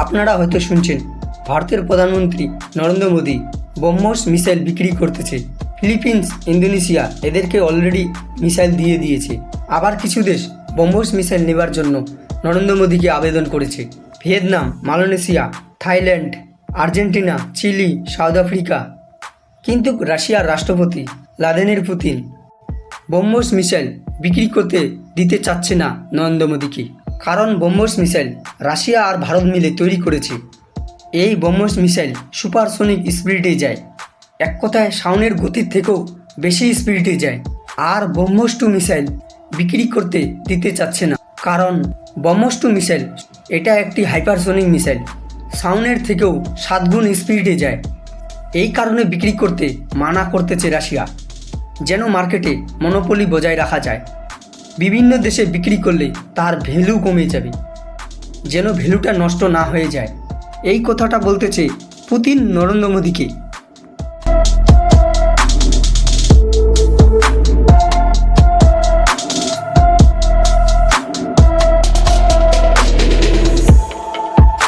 আপনারা হয়তো শুনছেন ভারতের প্রধানমন্ত্রী নরেন্দ্র মোদী ব্রহ্মোস মিসাইল বিক্রি করতেছে। ফিলিপিন্স, ইন্দোনেশিয়া এদেরকে অলরেডি মিসাইল দিয়ে দিয়েছে। আবার কিছু দেশ ব্রহ্মোস মিসাইল নেবার জন্য নরেন্দ্র মোদীকে আবেদন করেছে। Vietnam, Malaysia, Thailand, Argentina, Chile, South Africa. কিন্তু রাশিয়ার রাষ্ট্রপতি ভ্লাদিমির পুতিন ব্রহ্মোস মিসাইল বিক্রি করতে দিতে চাচ্ছে না নরেন্দ্র মোদীকে। কারণ ব্রহ্মোস মিসাইল রাশিয়া আর ভারত মিলে তৈরি করেছে। এই ব্রহ্মোস মিসাইল সুপারসনিক স্পিডে যায়, এক কথায় সাউন্ডের গতির থেকেও বেশি স্পিডে যায়। আর ব্রহ্মোস 2 মিসাইল বিক্রি করতে দিতে চাচ্ছে না, কারণ ব্রহ্মোস 2 মিসাইল এটা একটি হাইপারসনিক মিসাইল, সাউন্ডের থেকেও 7 গুণ স্পিডে যায়। এই কারণে বিক্রি করতে মানা করতেছে রাশিয়া, যেন মার্কেটে মনোপলি বজায় রাখা যায়। বিভিন্ন দেশে বিক্রি করলে তার ভ্যালু কমে যাবে, যেন ভ্যালুটা নষ্ট না হয়ে যায়। এই কথাটা বলতেছে পুতিন নরেন্দ্র মোদীকে।